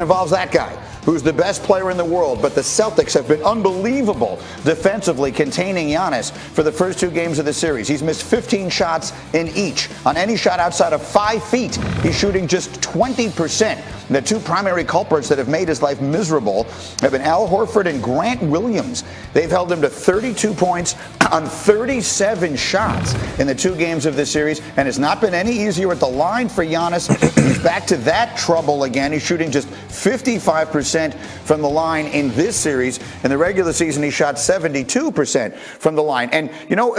Involves that guy, who's the best player in the world, but the Celtics have been unbelievable defensively containing Giannis for the first two games of the series. He's missed 15 shots in each. On any shot outside of 5 feet, he's shooting just 20%. And the two primary culprits that have made his life miserable have been Al Horford and Grant Williams. They've held him to 32 points on 37 shots in the 2 games of this series, and it's not been any easier at the line for Giannis. He's back to that trouble again. He's shooting just 55% from the line in this series. In the regular season, he shot 72% from the line. And, you know,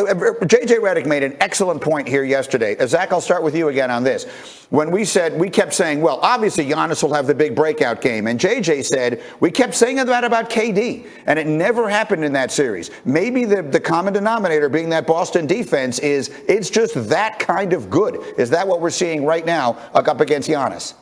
J.J. Redick made an excellent point here yesterday. Zach, I'll start with you again on this. When we kept saying, well, obviously Giannis will have the big breakout game. And J.J. said, we kept saying that about KD. And it never happened in that series. Maybe the common denominator being that Boston defense is it's just that kind of good. Is that what we're seeing right now up against Giannis?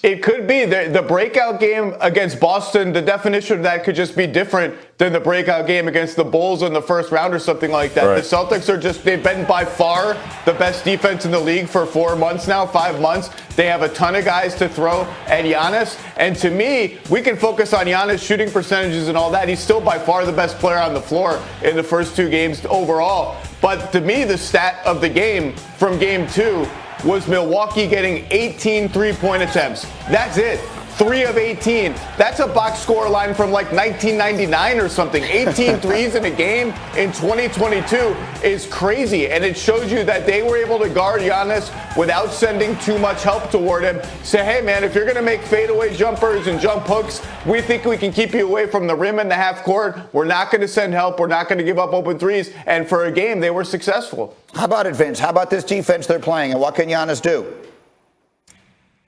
It could be. The breakout game against Boston, the definition of that could just be different than the breakout game against the Bulls in the first round or something like that. Right. The Celtics they've been by far the best defense in the league for 4 months now, 5 months. They have a ton of guys to throw at Giannis. And to me, we can focus on Giannis shooting percentages and all that. He's still by far the best player on the floor in the first 2 games overall. But to me, the stat of the game from game 2 was Milwaukee getting 18 three-point attempts. That's it. 3 of 18. That's a box score line from like 1999 or something. 18 threes in a game in 2022 is crazy. And it shows you that they were able to guard Giannis without sending too much help toward him. Say, hey, man, if you're going to make fadeaway jumpers and jump hooks, we think we can keep you away from the rim and the half court. We're not going to send help. We're not going to give up open threes. And for a game, they were successful. How about it, Vince? How about this defense they're playing, and what can Giannis do?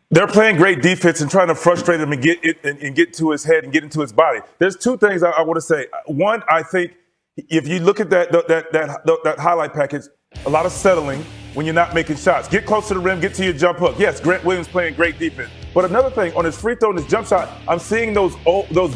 They're playing great defense and trying to frustrate him and get to his head and get into his body. There's 2 things I want to say. One, I think if you look at that highlight package, a lot of settling when you're not making shots. Get close to the rim, get to your jump hook. Yes, Grant Williams playing great defense. But another thing, on his free throw and his jump shot, I'm seeing those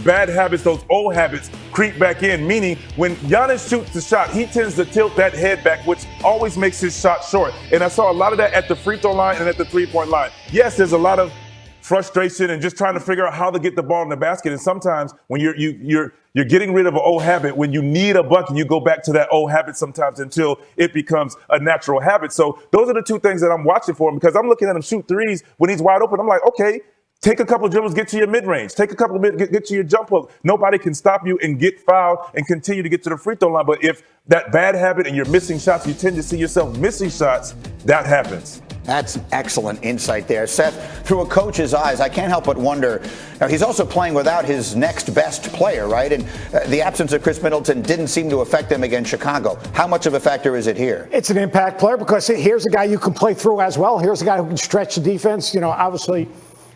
bad habits, those old habits creep back in, meaning when Giannis shoots the shot, he tends to tilt that head back, which always makes his shot short. And I saw a lot of that at the free throw line and at the three-point line. Yes, there's a lot of frustration and just trying to figure out how to get the ball in the basket. And sometimes when you're getting rid of an old habit, when you need a bucket, you go back to that old habit sometimes until it becomes a natural habit. So those are the 2 things that I'm watching for him, because I'm looking at him shoot threes when he's wide open. I'm like, okay, take a couple of dribbles, get to your mid-range. Take a couple of get to your jump hook. Nobody can stop you and get fouled and continue to get to the free throw line. But if that bad habit and you're missing shots, you tend to see yourself missing shots, that happens. That's excellent insight there. Seth, through a coach's eyes, I can't help but wonder, he's also playing without his next best player, right? And the absence of Chris Middleton didn't seem to affect them against Chicago. How much of a factor is it here? It's an impact player because here's a guy you can play through as well. Here's a guy who can stretch the defense. You know, obviously,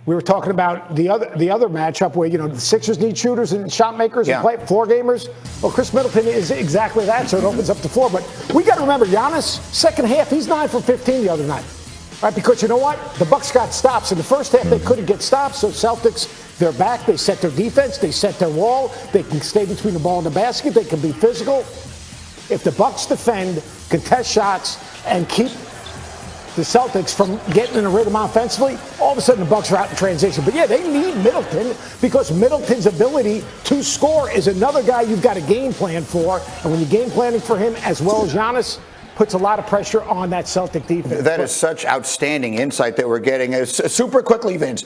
we were talking about the other matchup where, you know, the Sixers need shooters and shot makers and floor gamers. Well, Chris Middleton is exactly that, so it opens up the floor. But we got to remember, Giannis, second half, he's 9 for 15 the other night. Right, because you know what? The Bucks got stops. In the first half, they couldn't get stops. So Celtics, they're back. They set their defense. They set their wall. They can stay between the ball and the basket. They can be physical. If the Bucks defend, contest shots, and keep the Celtics from getting in a rhythm offensively, all of a sudden the Bucks are out in transition. But yeah, they need Middleton because Middleton's ability to score is another guy you've got a game plan for. And when you're game planning for him as well as Giannis, puts a lot of pressure on that Celtic defense. That is such outstanding insight that we're getting. Super quickly, Vince,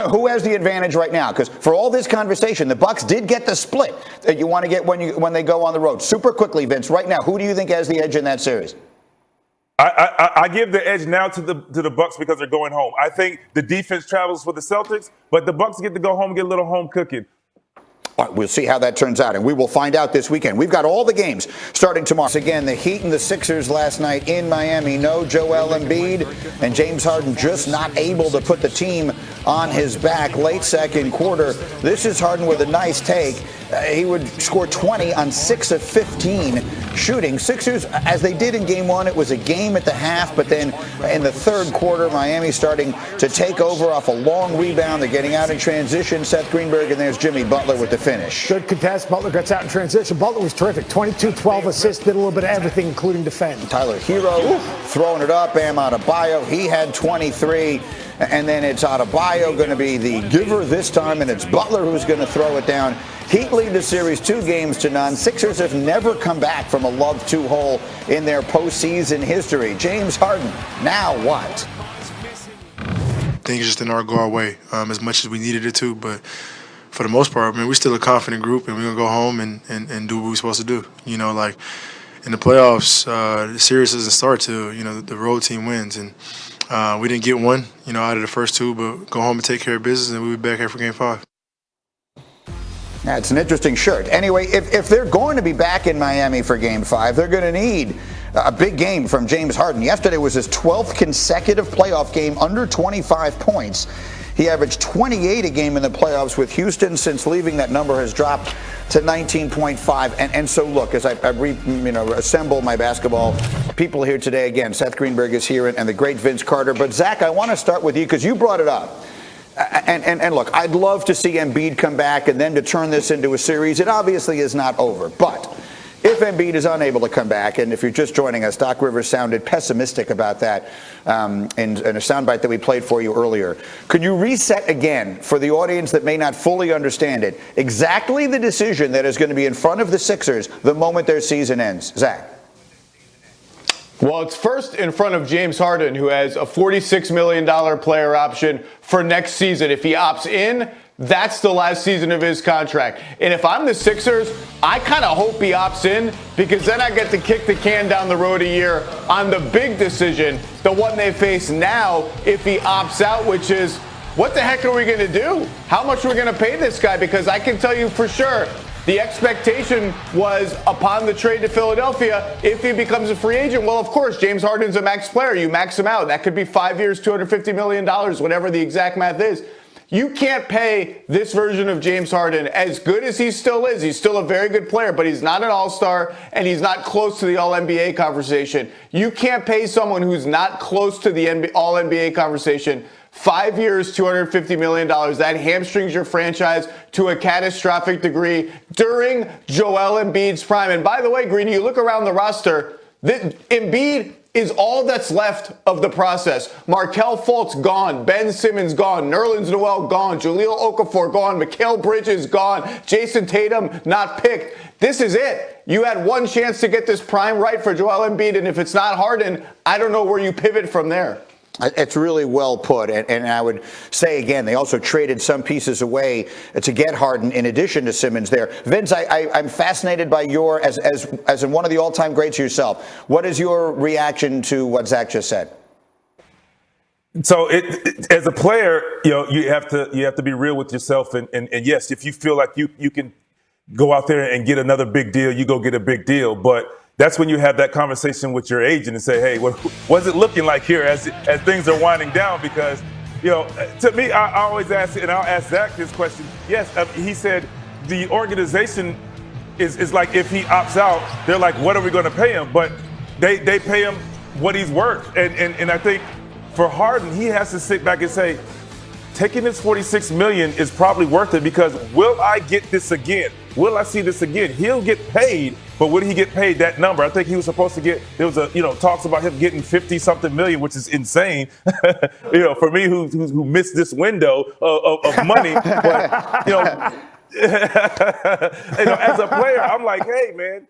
who has the advantage right now? Because for all this conversation, the Bucks did get the split that you want to get when they go on the road. Super quickly, Vince, right now, who do you think has the edge in that series? I give the edge now to the Bucks because they're going home. I think the defense travels for the Celtics, but the Bucks get to go home and get a little home cooking. All right, we'll see how that turns out, and we will find out this weekend. We've got all the games starting tomorrow. Again, the Heat and the Sixers last night in Miami. No Joel Embiid, and James Harden just not able to put the team on his back late second quarter. This is Harden with a nice take. He would score 20 on 6 of 15 shooting. Sixers, as they did in game 1, it was a game at the half, but then in the third quarter, Miami starting to take over off a long rebound. They're getting out in transition. Seth Greenberg, and there's Jimmy Butler with the finish. Good contest. Butler gets out in transition. Butler was terrific. 22, 12 assists, did a little bit of everything, including defend. Tyler Hero throwing it up. Bam Adebayo, he had 23. And then it's Adebayo going to be the giver this time, and it's Butler who's going to throw it down. Heat lead the series 2-0. Sixers have never come back from a love 2 hole in their postseason history. James Harden, now what? I think it's just didn't go our way as much as we needed it to, but for the most part, I mean, we're still a confident group, and we're going to go home and do what we're supposed to do. You know, like in the playoffs, the series doesn't start till, the road team wins. And we didn't get one, out of the first 2, but go home and take care of business, and we'll be back here for Game 5. Yeah, it's an interesting shirt. Anyway, if they're going to be back in Miami for Game 5, they're going to need a big game from James Harden. Yesterday was his 12th consecutive playoff game under 25 points. He averaged 28 a game in the playoffs with Houston. Since leaving, that number has dropped to 19.5. And so, look, as I assemble my basketball people here today, again, Seth Greenberg is here and the great Vince Carter. But, Zach, I want to start with you because you brought it up. And look, I'd love to see Embiid come back and then to turn this into a series. It obviously is not over. But if Embiid is unable to come back, and if you're just joining us, Doc Rivers sounded pessimistic about that in a soundbite that we played for you earlier. Could you reset again for the audience that may not fully understand it, exactly the decision that is going to be in front of the Sixers the moment their season ends? Zach. Well, it's first in front of James Harden, who has a $46 million player option for next season. If he opts in, that's the last season of his contract. And if I'm the Sixers, I kind of hope he opts in, because then I get to kick the can down the road a year on the big decision, the one they face now if he opts out, which is, what the heck are we going to do? How much are we going to pay this guy? Because I can tell you for sure, the expectation was upon the trade to Philadelphia, if he becomes a free agent, well, of course, James Harden's a max player. You max him out. That could be 5 years, $250 million, whatever the exact math is. You can't pay this version of James Harden, as good as he still is. He's still a very good player, but he's not an all-star, and he's not close to the All-NBA conversation. You can't pay someone who's not close to the All-NBA conversation 5 years, $250 million. That hamstrings your franchise to a catastrophic degree during Joel Embiid's prime. And by the way, Greeny, you look around the roster, Embiid is all that's left of the process. Markelle Fultz gone, Ben Simmons gone, Nerlens Noel gone, Jahlil Okafor gone, Mikal Bridges gone, Jason Tatum not picked. This is it. You had one chance to get this prime right for Joel Embiid, and if it's not Harden, I don't know where you pivot from there. It's really well put, and I would say again, they also traded some pieces away to get Harden in addition to Simmons there. Vince, I'm fascinated by your, as in one of the all-time greats yourself, what is your reaction to what Zach just said? So as a player, you have to be real with yourself, and yes, if you feel like you can go out there and get another big deal, you go get a big deal, but that's when you have that conversation with your agent and say, hey, what's it looking like here as things are winding down? Because, to me, I always ask, and I'll ask Zach this question. Yes, he said the organization is like, if he opts out, they're like, what are we going to pay him? But they pay him what he's worth. And I think for Harden, he has to sit back and say, taking this $46 million is probably worth it, because will I get this again? Will I see this again? He'll get paid, but will he get paid that number? I think he was supposed to get, there was talks about him getting 50-something million, which is insane. For me who missed this window of money. But, as a player, I'm like, hey, man,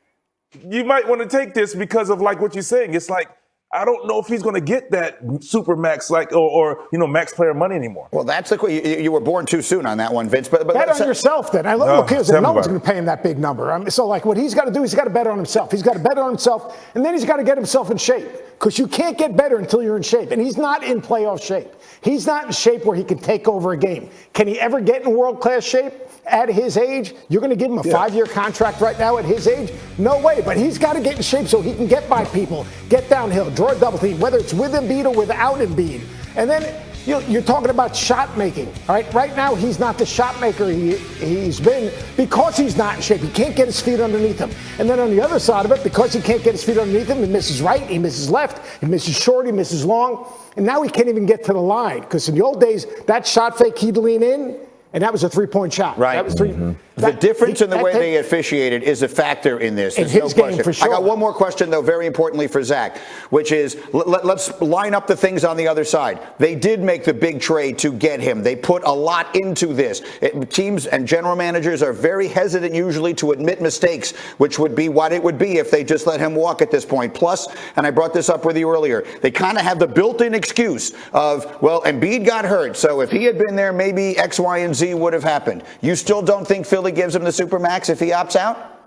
you might want to take this because of like what you're saying. It's like, I don't know if he's going to get that super max or max player money anymore. Well, that's you were born too soon on that one, Vince. But bet on yourself then. Look, here's it. No one's going to pay him that big number. So like what he's got to do, he's got to bet on himself. He's got to bet on himself, and then he's got to get himself in shape, because you can't get better until you're in shape. And he's not in playoff shape. He's not in shape where he can take over a game. Can he ever get in world-class shape at his age? You're going to give him a 5-year contract right now at his age? No way. But he's got to get in shape so he can get by people, get downhill, draw a double team, whether it's with Embiid or without Embiid. And then you're talking about shot making. All right, right now he's not the shot maker he's been because he's not in shape. He can't get his feet underneath him. And then on the other side of it, because he can't get his feet underneath him, he misses right, he misses left, he misses short, he misses long. And now he can't even get to the line, because in the old days, that shot fake, he'd lean in, and that was a 3-point shot. Right. That was three. The difference in the way they officiated is a factor in this. In his game, for sure. I got one more question, though, very importantly for Zach, which is let's line up the things on the other side. They did make the big trade to get him. They put a lot into this. Teams and general managers are very hesitant usually to admit mistakes, which would be what it would be if they just let him walk at this point. Plus, and I brought this up with you earlier, they kind of have the built-in excuse of, well, Embiid got hurt, so if he had been there, maybe X, Y, and Z would have happened. You still don't think Philly gives him the Supermax if he opts out?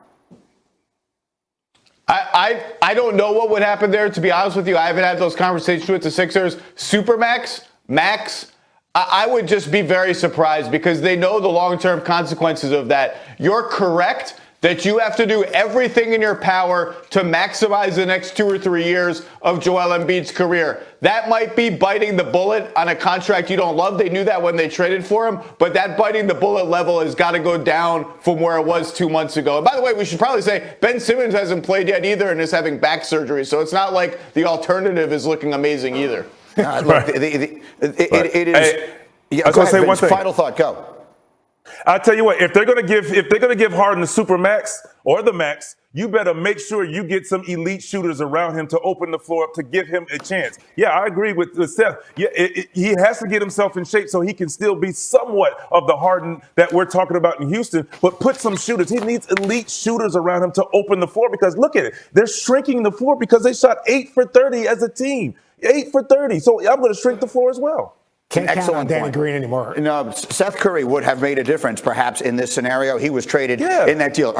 I don't know what would happen there, to be honest with you. I haven't had those conversations with the Sixers. Supermax, max, I would just be very surprised because they know the long-term consequences of that. You're correct that you have to do everything in your power to maximize the next 2 or 3 years of Joel Embiid's career. That might be biting the bullet on a contract you don't love. They knew that when they traded for him, but that biting the bullet level has got to go down from where it was 2 months ago. And by the way, we should probably say Ben Simmons hasn't played yet either and is having back surgery, so it's not like the alternative is looking amazing either. Look, it is. Hey, Yeah, I was go gonna ahead, say one Vince. thing. Final thought, go. I'll tell you what, if they're gonna give Harden the super max or the max, you better make sure you get some elite shooters around him to open the floor up to give him a chance. Yeah, I agree with Seth. Yeah, he has to get himself in shape so he can still be somewhat of the Harden that we're talking about in Houston, but put some shooters. He needs elite shooters around him to open the floor because look at it. They're shrinking the floor because they shot 8 for 30 as a team. 8 for 30. So I'm going to shrink the floor as well. Can't count on Excellent Danny point. Green anymore. No, Seth Curry would have made a difference perhaps in this scenario. He was traded in that deal.